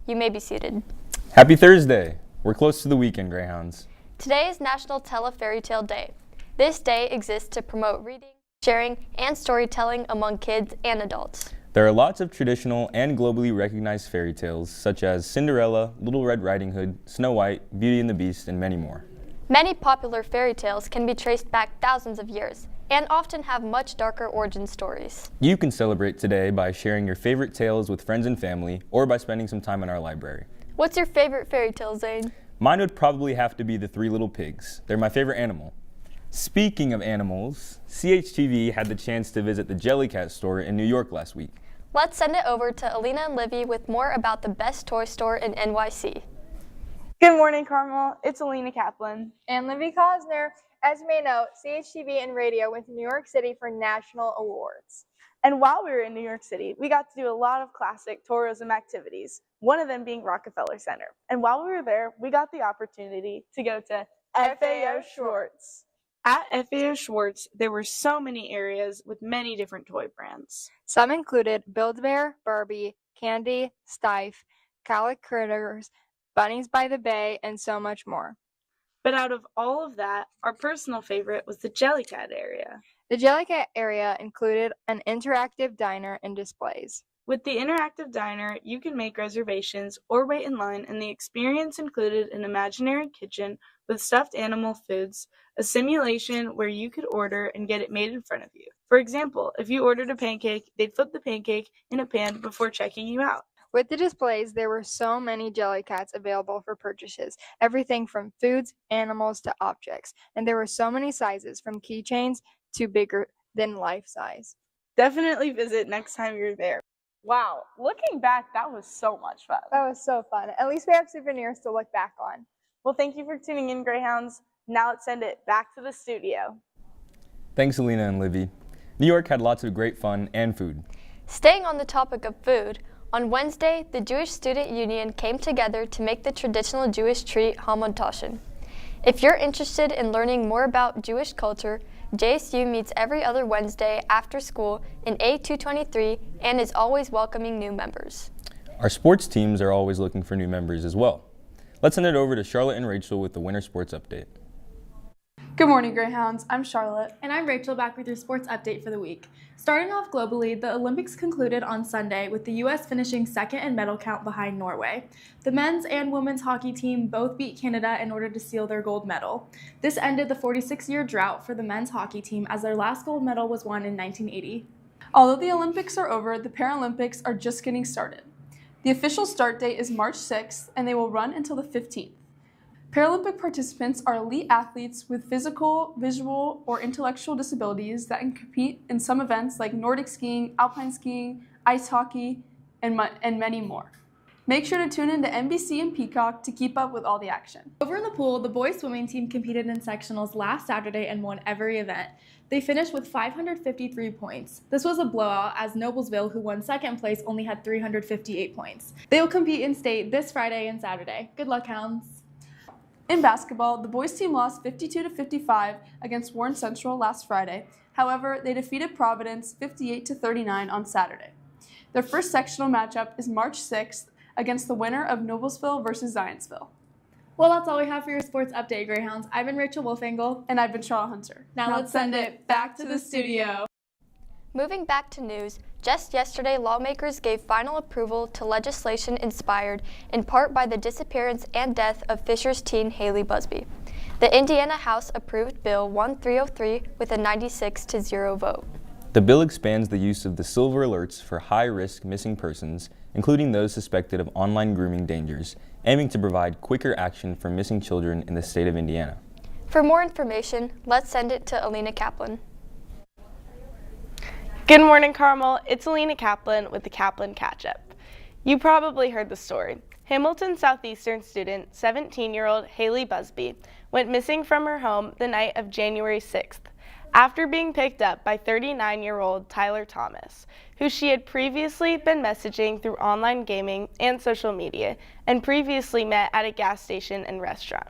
You may be seated. Happy Thursday! We're close to the weekend, Greyhounds. Today is National Tell a Fairy Tale Day. This day exists to promote reading, sharing, and storytelling among kids and adults. There are lots of traditional and globally recognized fairy tales, such as Cinderella, Little Red Riding Hood, Snow White, Beauty and the Beast, and many more. Many popular fairy tales can be traced back thousands of years and often have much darker origin stories. You can celebrate today by sharing your favorite tales with friends and family, or by spending some time in our library. What's your favorite fairy tale, Zane? Mine would probably have to be the Three Little Pigs. They're my favorite animal. Speaking of animals, CHTV had the chance to visit the Jellycat store in New York last week. Let's send it over to Alina and Livy with more about the best toy store in NYC. Good morning, Carmel. It's Alina Kaplan. And Livy Cosner. As you may know, CHTV and radio went to New York City for national awards. And while we were in New York City, we got to do a lot of classic tourism activities, one of them being Rockefeller Center. And while we were there, we got the opportunity to go to FAO Schwartz. At FAO Schwartz, there were so many areas with many different toy brands. Some included Build-A-Bear, Barbie, Candy, Stife, Calic Critters, Bunnies by the Bay, and so much more. But out of all of that, our personal favorite was the Jellycat area. The Jellycat area included an interactive diner and displays. With the interactive diner, you can make reservations or wait in line, and the experience included an imaginary kitchen with stuffed animal foods, a simulation where you could order and get it made in front of you. For example, if you ordered a pancake, they'd flip the pancake in a pan before checking you out. With the displays, there were so many Jellycats available for purchases, everything from foods, animals, to objects. And there were so many sizes, from keychains to bigger than life size. Definitely visit next time you're there. Wow, looking back, that was so much fun. That was so fun. At least we have souvenirs to look back on. Well, thank you for tuning in, Greyhounds. Now let's send it back to the studio. Thanks, Alina and Livy. New York had lots of great fun and food. Staying on the topic of food, on Wednesday, the Jewish Student Union came together to make the traditional Jewish treat hamantashen. If you're interested in learning more about Jewish culture, JSU meets every other Wednesday after school in A223 and is always welcoming new members. Our sports teams are always looking for new members as well. Let's send it over to Charlotte and Rachel with the winter sports update. Good morning, Greyhounds. I'm Charlotte. And I'm Rachel, back with your sports update for the week. Starting off globally, the Olympics concluded on Sunday with the U.S. finishing second in medal count behind Norway. The men's and women's hockey team both beat Canada in order to seal their gold medal. This ended the 46-year drought for the men's hockey team, as their last gold medal was won in 1980. Although the Olympics are over, the Paralympics are just getting started. The official start date is March 6th, and they will run until the 15th. Paralympic participants are elite athletes with physical, visual, or intellectual disabilities that can compete in some events like Nordic skiing, alpine skiing, ice hockey, and many more. Make sure to tune in to NBC and Peacock to keep up with all the action. Over in the pool, the boys swimming team competed in sectionals last Saturday and won every event. They finished with 553 points. This was a blowout, as Noblesville, who won second place, only had 358 points. They will compete in state this Friday and Saturday. Good luck, Hounds. In basketball, the boys team lost 52-55 against Warren Central last Friday. However, they defeated Providence 58-39 on Saturday. Their first sectional matchup is March 6th against the winner of Noblesville versus Zionsville. Well, that's all we have for your sports update, Greyhounds. I've been Rachel Wolfengle. And I've been Charlotte Hunter. Now let's send it back to the studio. Moving back to news, just yesterday lawmakers gave final approval to legislation inspired in part by the disappearance and death of Fisher's teen Haley Busby. The Indiana House approved Bill 1303 with a 96-0 vote. The bill expands the use of the silver alerts for high-risk missing persons, including those suspected of online grooming dangers, aiming to provide quicker action for missing children in the state of Indiana. For more information, let's send it to Alina Kaplan. Good morning, Carmel. It's Alina Kaplan with the Kaplan Catch-Up. You probably heard the story. Hamilton Southeastern student, 17-year-old Haley Busby, went missing from her home the night of January 6th, after being picked up by 39-year-old Tyler Thomas, who she had previously been messaging through online gaming and social media, and previously met at a gas station and restaurant.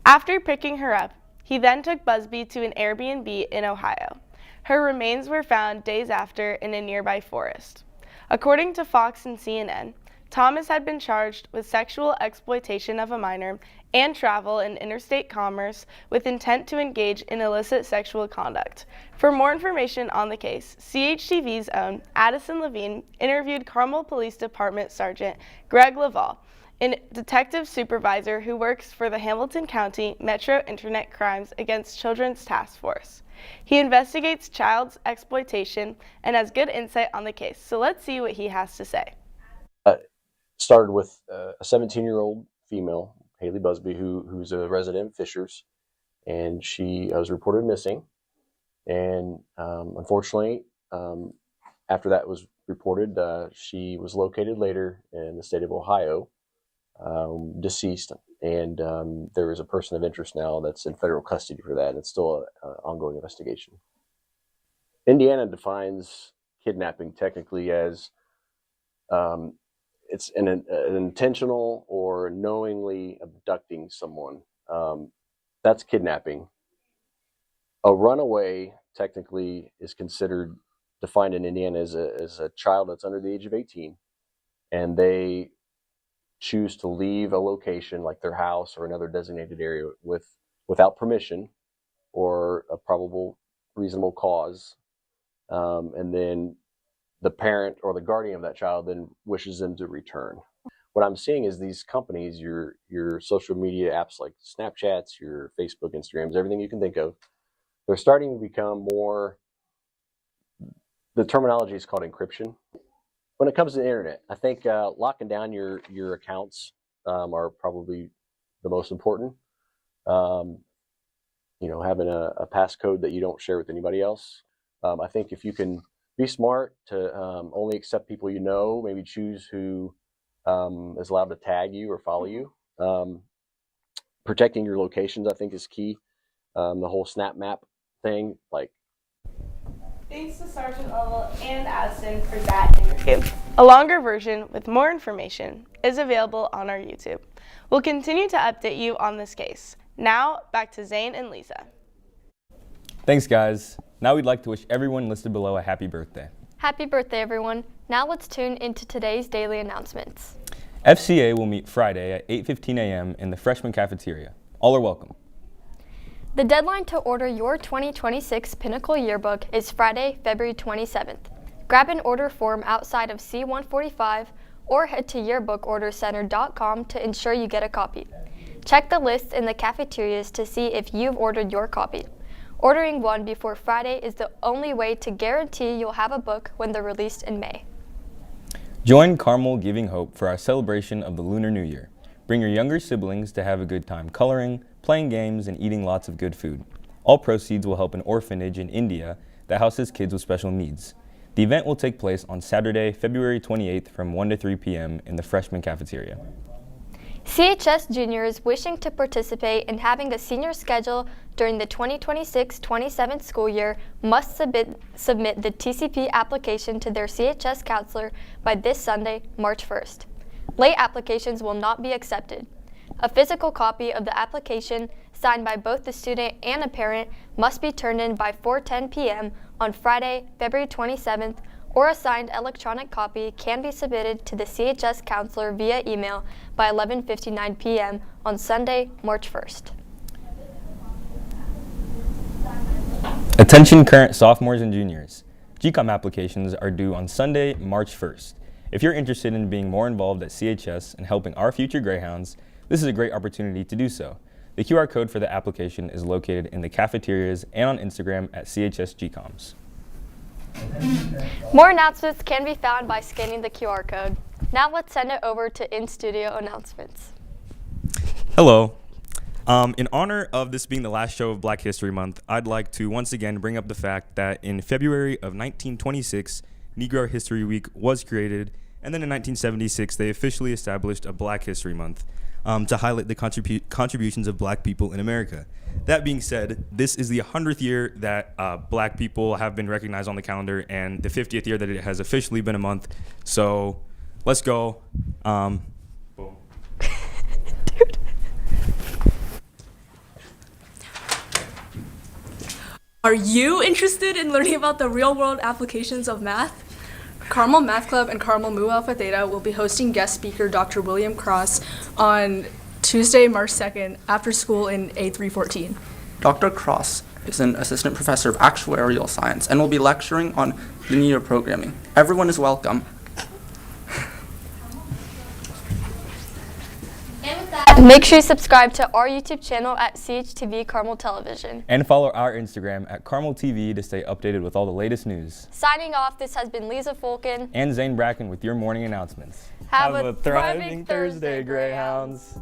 After picking her up, he then took Busby to an Airbnb in Ohio. Her remains were found days after in a nearby forest. According to Fox and CNN, Thomas had been charged with sexual exploitation of a minor and travel in interstate commerce with intent to engage in illicit sexual conduct. For more information on the case, CHTV's own Addison Levine interviewed Carmel Police Department Sergeant Greg Laval, a detective supervisor who works for the Hamilton County Metro Internet Crimes Against Children's Task Force. He investigates child exploitation and has good insight on the case, so let's see what he has to say. Started with a 17-year-old female, Haley Busby, who's a resident in Fishers, and she was reported missing. And unfortunately, after that was reported, she was located later in the state of Ohio, deceased, and there is a person of interest now that's in federal custody for that, and it's still an ongoing investigation. Indiana defines kidnapping technically as it's an intentional or knowingly abducting someone. That's kidnapping. A runaway technically is defined in Indiana as a child that's under the age of 18, and they choose to leave a location like their house or another designated area without permission or a probable reasonable cause, and then the parent or the guardian of that child then wishes them to return. What I'm seeing is these companies, your social media apps like Snapchats, your Facebook, Instagrams, everything you can think of, they're starting to become more, the terminology is called encryption. When it comes to the internet, I think locking down your accounts are probably the most important. Having a passcode that you don't share with anybody else. I think if you can be smart to only accept people you know, maybe choose who is allowed to tag you or follow you. Protecting your locations, I think, is key. The whole Snap Map thing, like. Thanks to Sergeant Lovell and Addison for that interview. A longer version with more information is available on our YouTube. We'll continue to update you on this case. Now, back to Zane and Lisa. Thanks, guys. Now we'd like to wish everyone listed below a happy birthday. Happy birthday, everyone. Now let's tune into today's daily announcements. FCA will meet Friday at 8:15 a.m. in the freshman cafeteria. All are welcome. The deadline to order your 2026 Pinnacle Yearbook is Friday, February 27th. Grab an order form outside of C145 or head to yearbookordercenter.com to ensure you get a copy. Check the lists in the cafeterias to see if you've ordered your copy. Ordering one before Friday is the only way to guarantee you'll have a book when they're released in May. Join Carmel Giving Hope for our celebration of the Lunar New Year. Bring your younger siblings to have a good time coloring, playing games, and eating lots of good food. All proceeds will help an orphanage in India that houses kids with special needs. The event will take place on Saturday, February 28th from 1 to 3 p.m. in the freshman cafeteria. CHS juniors wishing to participate in having a senior schedule during the 2026-27 school year must submit the TCP application to their CHS counselor by this Sunday, March 1st. Late applications will not be accepted. A physical copy of the application, signed by both the student and a parent, must be turned in by 4:10 p.m. on Friday, February 27th, or a signed electronic copy can be submitted to the CHS counselor via email by 11:59 p.m. on Sunday, March 1st. Attention current sophomores and juniors. GCOM applications are due on Sunday, March 1st. If you're interested in being more involved at CHS and helping our future Greyhounds, this is a great opportunity to do so. The QR code for the application is located in the cafeterias and on Instagram at CHS GCOMs. More announcements can be found by scanning the QR code. Now let's send it over to in-studio announcements. Hello. In honor of this being the last show of Black History Month, I'd like to once again bring up the fact that in February of 1926, Negro History Week was created, and then in 1976, they officially established a Black History Month to highlight the contributions of Black people in America. That being said, this is the 100th year that Black people have been recognized on the calendar, and the 50th year that it has officially been a month. So let's go. Boom. Dude. Are you interested in learning about the real-world applications of math? Carmel Math Club and Carmel Mu Alpha Theta will be hosting guest speaker Dr. William Cross on Tuesday, March 2nd, after school in A314. Dr. Cross is an assistant professor of actuarial science and will be lecturing on linear programming. Everyone is welcome. Make sure you subscribe to our YouTube channel at CHTV Carmel Television. And follow our Instagram at Carmel TV to stay updated with all the latest news. Signing off, this has been Lisa Fulkin And Zane Bracken with your morning announcements. Have a thriving Thursday, Greyhounds.